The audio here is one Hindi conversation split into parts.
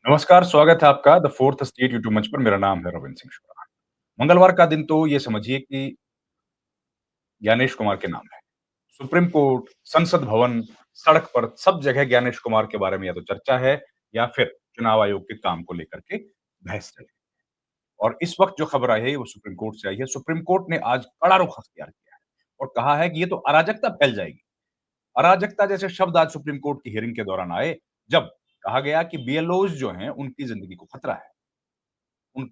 नमस्कार, स्वागत है आपका द फोर्थ स्टेट यूट्यूब मंच पर। मेरा नाम है रविंद्र सिंह शुक्ला। मंगलवार का दिन तो ये समझिए कि ज्ञानेश कुमार के नाम है। सुप्रीम कोर्ट, संसद भवन, सड़क पर सब जगह ज्ञानेश कुमार के बारे में या तो चर्चा है या फिर चुनाव आयोग के काम को लेकर के बहस चल रही है। और इस वक्त जो खबर आई है वो सुप्रीम कोर्ट से आई है। सुप्रीम कोर्ट ने आज कड़ा रुख अख्तियार किया है और कहा है कि ये तो अराजकता फैल जाएगी। अराजकता जैसे शब्द आज सुप्रीम कोर्ट की हियरिंग के दौरान आए, जब कहा गया कि बीएलओज जो हैं उनकी जिंदगी को खतरा है। उन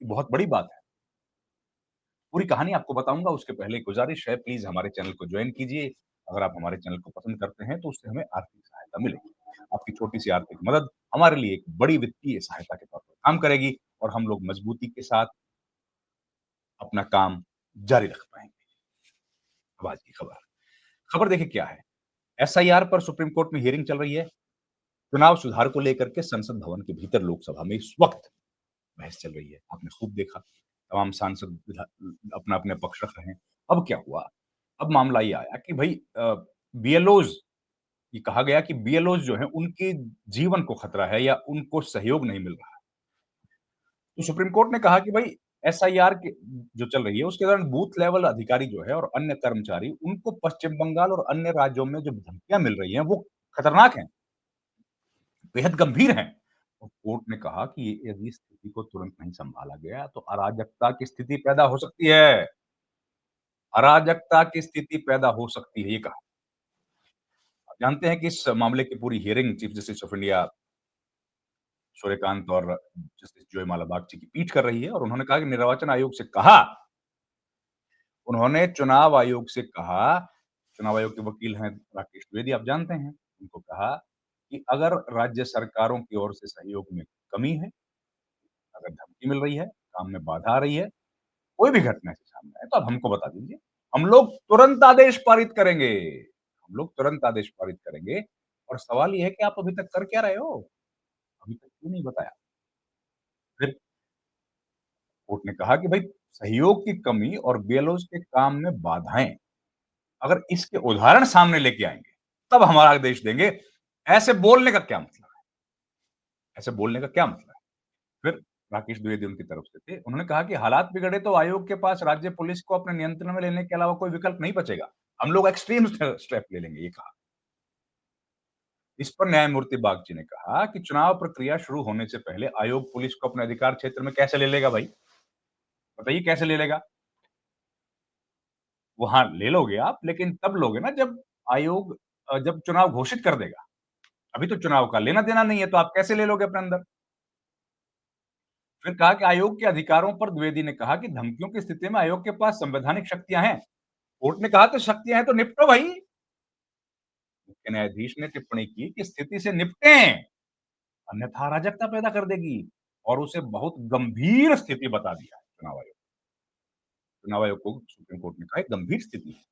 बहुत बड़ी बात है। पूरी कहानी आपको बताऊँगा, उसके पहले एक गुज़ारिश है, प्लीज़ हमारे चैनल को जॉइन कीजिए। अगर आप हमारे चैनल को पसंद करते हैं, तो उससे हमें आर्थिक सहायता मिलेगी। आपकी छोटी-सी आर्थिक मदद हमारे लिए एक बड़ी वित्तीय सहायता के तौर पर काम करेगी और हम लोग मज़बूती के साथ अपना काम जारी रख पाएँगे। अब आज की खबर। खबर देखिए क्या है, एसआईआर पर सुप्रीम कोर्ट में हियरिंग चल रही है। चुनाव सुधार को लेकर के संसद भवन के भीतर लोकसभा में इस वक़्त बहस चल रही है। आपने खूब देखा, तमाम सांसद अपना-अपना पक्ष रख रहे हैं। अब क्या हुआ? अब मामला ये आया कि भई बीएलओज़, ये कहा गया कि बीएलओज़ जो हैं, उनके जीवन को खतरा है या उनको सहयोग नहीं मिल रहा है। तो सुप्रीम कोर्ट ने कहा कि भई एसआईआर के जो चल रही है, उसके दौरान बूथ लेवल अधिकारी जो है और अन्य कर्मचारी, उनको पश्चिम बंगाल और अन्य राज्यों में जो धमकियाँ मिल रही हैं, वो खतरनाक हैं, बेहद गंभीर हैं। और कोर्ट ने कहा कि यदि स्थिति को तुरंत नहीं संभाला गया, तो अराजकता की स्थिति पैदा हो सकती है। अराजकता की स्थिति पैदा हो सकती है, ये कहा। आप जानते हैं कि इस मामले की पूरी hearing chief justice of India Suryakant और जस्टिस जोयमाला बागची की पीठ कर रही है और उन्होंने कहा कि निर्वाचन आयोग से कहा, उन्होंने चुनाव आयोग से कहा, चुनाव आयोग के वकील हैं राकेश द्विवेदी, आप जानते हैं, उनको कहा कि अगर राज्य सरकारों की ओर से सहयोग में कमी है, अगर धमकी मिल रही है, काम में बाधा आ रही है, कोई भी घटना ऐसी सामने आए, तो आप हमको बता दीजिए। हम लोग तुरंत आदेश पारित करेंगे। हम लोग तुरंत आदेश पारित करेंगे। और सवाल ये है कि आप अभी तक कर क्या रहे हो? अभी तक क्यों नहीं बताया? फिर कोर्ट ने कहा कि भई सहयोग की कमी और बीएलओज़ के काम में बाधाएँ, अगर इसके उदाहरण सामने लेके आएँगे, तब हम आदेश देंगे। ऐसे बोलने का क्या मतलब है? ऐसे बोलने का क्या मतलब है? फिर राकेश द्विवेदी उनकी तरफ से थे। उन्होंने कहा कि हालात बिगड़े तो आयोग के पास राज्य पुलिस को अपने नियंत्रण में लेने के अलावा कोई विकल्प नहीं बचेगा। हम लोग एक्सट्रीम स्टेप ले लेंगे, ये कहा। इस पर न्यायमूर्ति बागची ने कहा कि चुनाव प्रक्रिया शुरू होने से पहले आयोग पुलिस को अपने अधिकार क्षेत्र में कैसे ले लेगा भाई? बताइए कैसे ले लेगा? वो हाँ, ले लोगे आप, लेकिन तब लोगे ना जब आयोग जब चुनाव घोषित कर देगा। अभी तो चुनाव का लेना-देना नहीं है, तो आप कैसे ले लोगे अपने अंदर? फिर कहा कि आयोग के अधिकारों पर द्विवेदी ने कहा कि धमकियों की स्थिति में आयोग के पास संवैधानिक शक्तियाँ हैं। कोर्ट ने कहा तो शक्तियाँ हैं तो निपटो भई। मुख्य न्यायाधीश ने टिप्पणी की कि स्थिति से निपटें, अन्यथा अराजकता पैदा कर देगी और उसे बहुत गंभीर स्थिति बता दिया है चुनाव आयोग। चुनाव आयोग को सुप्रीम कोर्ट ने कहा एक गंभीर स्थिति है।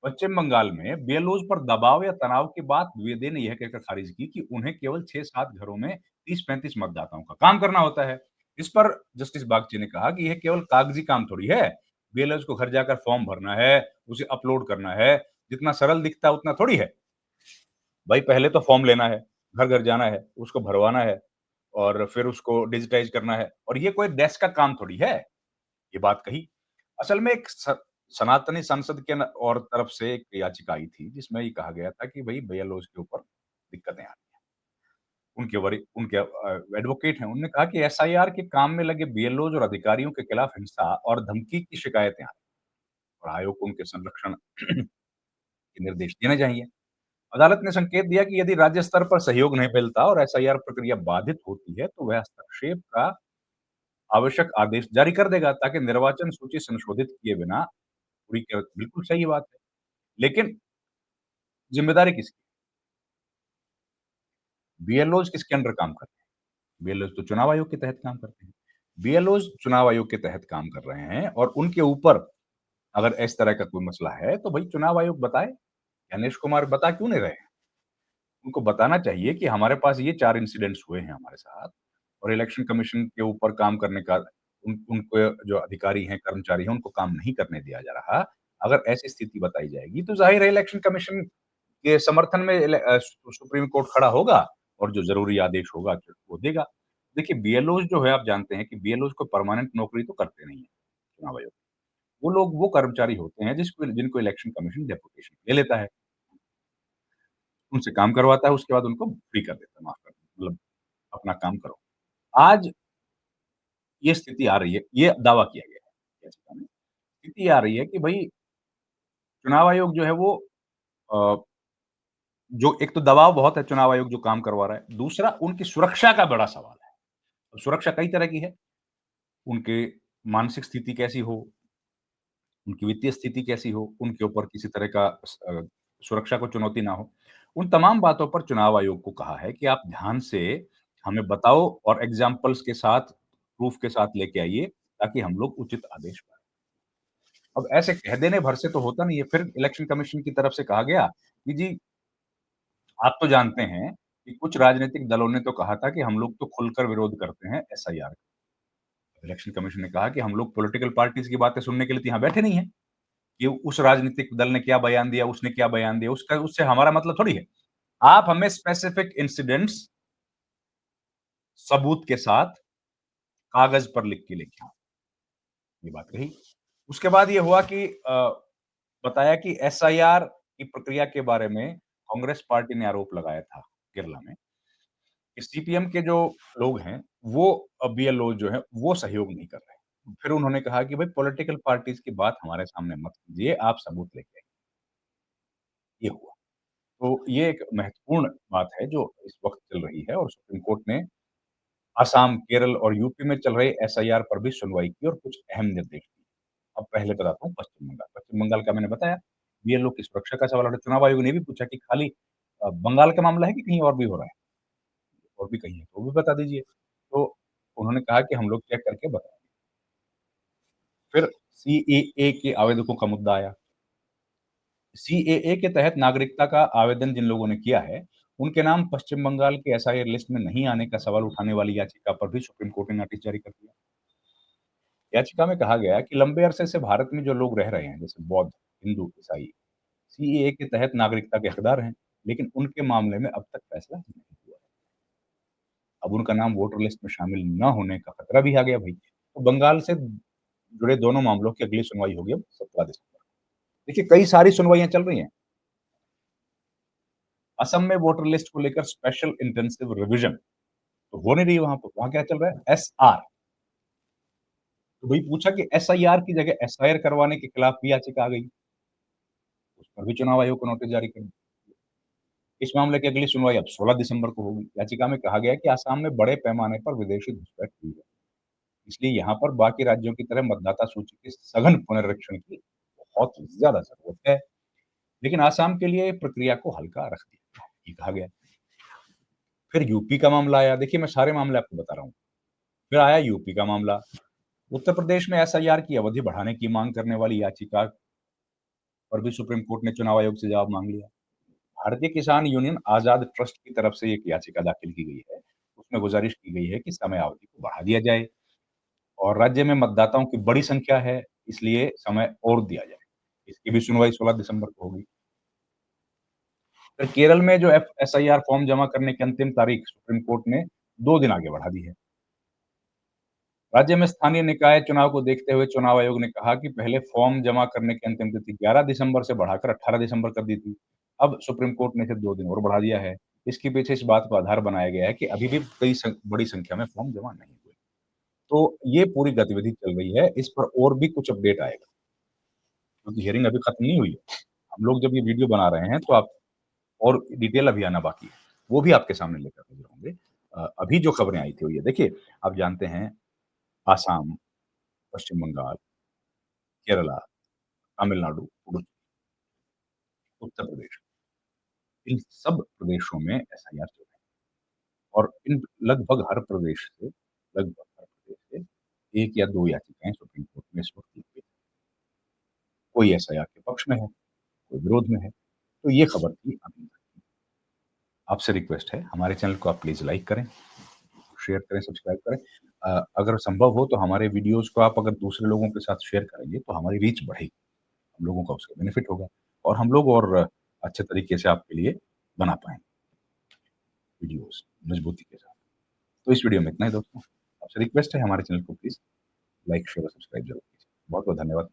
पश्चिम बंगाल में बीएलओज पर दबाव या तनाव की बात द्विवेदी ने यह कहकर खारिज की कि उन्हें केवल 6-7 घरों में 30-35 मतदाताओं का काम करना होता है। इस पर जस्टिस बागची ने कहा कि यह केवल कागजी काम थोड़ी है। बीएलओज को घर जाकर फॉर्म भरना है, उसे अपलोड करना है, जितना सरल दिखता है उतना थोड़ी है। भाई पहले तो फॉर्म लेना है, घर-घर जाना है, उसको भरवाना है और फिर उसको डिजिटाइज़ करना है और ये कोई डेस्क का काम थोड़ी है। ये बात कही। असल में एक सनातनी संसद के न और तरफ से एक याचिका आई थी, जिसमें ये कहा गया था कि भई बीएलओज़ के ऊपर दिक्कतें आ रही हैं। उनके एडवोकेट हैं, उन्होंने कहा कि एसआईआर के काम में लगे बीएलओज़ और अधिकारियों के खिलाफ हिंसा और धमकी की शिकायतें आ रही हैं और आयोग को उनके संरक्षण के निर्देश देने चाहिए। अदालत ने संकेत दिया कि यदि राज्य स्तर पर सहयोग नहीं मिलता और एसआईआर प्रक्रिया बाधित होती है, तो वह हस्तक्षेप का आवश्यक आदेश जारी कर देगा ताकि निर्वाचन सूची संशोधित किए बिना पूरी बिल्कुल सही बात है। लेकिन ज़िम्मेदारी किसकी? बीएलओज़ किसके अंडर काम करते हैं? बीएलओज़ तो चुनाव आयोग के तहत काम करते हैं। बीएलओज़ चुनाव आयोग के तहत काम कर रहे हैं और उनके ऊपर अगर इस तरह का कोई मसला है, तो भई चुनाव आयोग बताए। गणेश कुमार बता क्यों नहीं रहे हैं? उनको बताना चाहिए कि हमारे पास ये 4 इंसिडेंट्स हुए हैं हमारे साथ और इलेक्शन कमीशन के ऊपर काम करने का उनको जो अधिकारी हैं, कर्मचारी हैं, उनको काम नहीं करने दिया जा रहा। अगर ऐसी स्थिति बताई जाएगी, तो ज़ाहिर है इलेक्शन कमीशन के समर्थन में सुप्रीम कोर्ट खड़ा होगा और जो ज़रूरी आदेश होगा वो देगा। देखिए बीएलओज़ जो है आप जानते हैं कि बीएलओज़ कोई परमानेंट नौकरी तो करते नहीं है, चुनाव आयोग। वो कर्मचारी होते हैं जिनको इलेक्शन कमीशन डेपुटेशन ले लेता है, उनसे काम करवाता है, उसके बाद उनको फ्री कर देता है, माफ़ कर दो मतलब अपना काम करो। आज ये स्थिति आ रही है, ये दावा किया गया है याचिका में। स्थिति ये आ रही है कि भई चुनाव आयोग जो है वो अ, जो एक तो दबाव बहुत है चुनाव आयोग जो काम करवा रहा है, दूसरा उनकी सुरक्षा का बड़ा सवाल है। अब सुरक्षा कई तरह की है, उनके मानसिक स्थिति कैसी हो, उनकी वित्तीय स्थिति कैसी हो, उनके ऊपर किसी तरह का सुरक्षा को चुनौती ना हो। उन तमाम बातों पर चुनाव आयोग को कहा है कि आप ध्यान से हमें बताओ और एग्ज़ाम्पल्स के साथ, प्रूफ के साथ लेके आइए, ताकि हम लोग उचित आदेश पाएँ। अब ऐसे कह देने भर से तो होता नहीं है, फिर इलेक्शन कमीशन की तरफ से कहा गया कि जी, आप तो जानते हैं कि कुछ राजनीतिक दलों ने तो कहा था कि हम लोग तो खुलकर विरोध करते हैं एसआईआर का। इलेक्शन कमीशन ने कहा कि हम लोग पॉलिटिकल पार्टीज़ की बातें सुनने के लिए तो यहाँ बैठे नहीं हैं। कि उस राजनीतिक दल ने क्या बयान दिया, उसने क्या बयान दिया, उसका उससे हमारा मतलब थोड़ी है। आप हमें स्पेसिफिक इंसिडेंट्स सबूत के साथ कागज़ पर लिख के लेके आओ, ये बात रही। उसके बाद ये हुआ कि बताया कि एसआईआर की प्रक्रिया के बारे में कांग्रेस पार्टी ने आरोप लगाया था केरला में, कि सीपीएम के जो लोग हैं, वो बीएलओ जो है, वो सहयोग नहीं कर रहे हैं। फिर उन्होंने कहा कि भई पॉलिटिकल पार्टीज़ की बात हमारे सामने मत कीजिए, आप सबूत लेके आइए, ये हुआ। तो ये एक महत्वपूर्ण बात है जो इस वक़्त चल रही है और सुप्रीम कोर्ट ने असम, केरल और यूपी में चल रहे एसआईआर पर भी सुनवाई की और कुछ अहम निर्देश दिए। अब पहले बताता हूँ पश्चिम बंगाल। पश्चिम बंगाल का मैंने बताया, बीएलओ की सुरक्षा का सवाल उठा चुनाव आयोग ने ये भी पूछा कि खाली बंगाल का मामला है कि कहीं और भी हो रहा है? और भी कहीं है तो वो भी बता दीजिए। तो उन्होंने कहा कि हम लोग चेक करके बताएँगे। फिर सीएए के आवेदकों का मुद्दा आया। सीएए के तहत नागरिकता का आवेदन जिन लोगों ने किया है, उनके नाम पश्चिम बंगाल की एसआईआर लिस्ट में नहीं आने का सवाल उठाने वाली याचिका पर भी सुप्रीम कोर्ट ने नोटिस जारी कर दिया। याचिका में कहा गया है कि लंबे अरसे से भारत में जो लोग रह रहे हैं, जैसे बौद्ध, हिंदू, ईसाई, सीएए के तहत नागरिकता के हकदार हैं, लेकिन उनके मामले में अब तक फैसला नहीं हुआ है। अब उनका नाम वोटर लिस्ट में शामिल न होने का खतरा भी आ गया भई। तो बंगाल से जुड़े दोनों मामलों की अगली सुनवाई होगी अब 17 दिसंबर। देखिए, कई सारी सुनवाइयाँ चल रही हैं। असम में वोटर लिस्ट को लेकर स्पेशल इंटेंसिव रिविजन तो हो नहीं रही है वहाँ पे, वहाँ क्या चल रहा है? एसआर। तो वही पूछा कि एसआईआर की जगह एसआईआर करवाने के खिलाफ भी याचिका आ गई। उस पर भी चुनाव आयोग को नोटिस जारी कर दिया। इस मामले की अगली सुनवाई अब 16 दिसंबर को होगी। याचिका में कहा गया है कि असम में बड़े पैमाने पर विदेशी घुसपैठ हुई है। इसलिए यहाँ पर बाकी राज्यों की तरह मतदाता सूची के सघन पुनरीक्षण की बहुत ज़्यादा ज़रूरत है। लेकिन असम के लिए प्रक्रिया को हल्का रख दिया गया है, ये कहा गया है। फिर यूपी का मामला आया। देखिए, मैं सारे मामले आपको बता रहा हूँ। फिर आया यूपी का मामला। उत्तर प्रदेश में एसआईआर की अवधि बढ़ाने की मांग करने वाली याचिका पर भी सुप्रीम कोर्ट ने चुनाव आयोग से जवाब माँग लिया। भारतीय किसान यूनियन आज़ाद ट्रस्ट की तरफ से एक याचिका दाखिल की गई है। उसमें गुज़ारिश की गई है कि समय अवधि को बढ़ा दिया जाए और राज्य में मतदाताओं की बड़ी संख्या है, इसलिए समय और दिया जाए। इसकी भी सुनवाई 16 दिसंबर को होगी। फिर केरल में जो एफ एसआईआर फॉर्म जमा करने की अंतिम तारीख सुप्रीम कोर्ट ने 2 दिन आगे बढ़ा दी है। राज्य में स्थानीय निकाय चुनाव को देखते हुए चुनाव आयोग ने कहा कि पहले फॉर्म जमा करने की अंतिम तिथि 11 दिसंबर से बढ़ाकर 18 दिसंबर कर दी थी। अब सुप्रीम कोर्ट ने इसे 2 दिन और बढ़ा दिया है। इसके पीछे इस बात को आधार बनाया गया है कि अभी भी बड़ी संख्या में फॉर्म जमा नहीं हुए। तो ये पूरी गतिविधि चल रही है, इस पर और भी कुछ अपडेट आएगा, क्योंकि हियरिंग अभी खत्म नहीं हुई है। हम लोग जब ये वीडियो बना रहे हैं, तो आप और डिटेल अभी आना बाकी है। वो भी आपके सामने लेकर हाज़िर होंगे। अभी जो खबरें आई थी वो ये देखिए, आप जानते हैं आसाम, पश्चिम बंगाल, केरला, तमिलनाडु, उत्तर प्रदेश, इन सब प्रदेशों में एसआईआर चल रही है और इन लगभग हर प्रदेश से 1 या 2 याचिकाएँ सुप्रीम कोर्ट में इस वक़्त लगी हैं। कोई एसआईआर के पक्ष में है, कोई विरोध में है। तो ये खबर थी अभी तक। आपसे रिक्वेस्ट है, हमारे चैनल को आप प्लीज़ लाइक करें, शेयर करें, सब्सक्राइब करें। अगर संभव हो तो हमारे वीडियोज़ को आप अगर दूसरे लोगों के साथ शेयर करेंगे, तो हमारी रीच बढ़ेगी। हम लोगों का उसका बेनिफिट होगा और हम लोग और अच्छे तरीके से आपके लिए बना पाएँगे। वीडियोज़ मज़बूती के साथ। तो इस वीडियो में इतना ही दोस्तों। आपसे रिक्वेस्ट है हमारे चैनल को प्लीज़ लाइक, शेयर और सब्सक्राइब ज़रूर कीजिए। बहुत-बहुत धन्यवाद।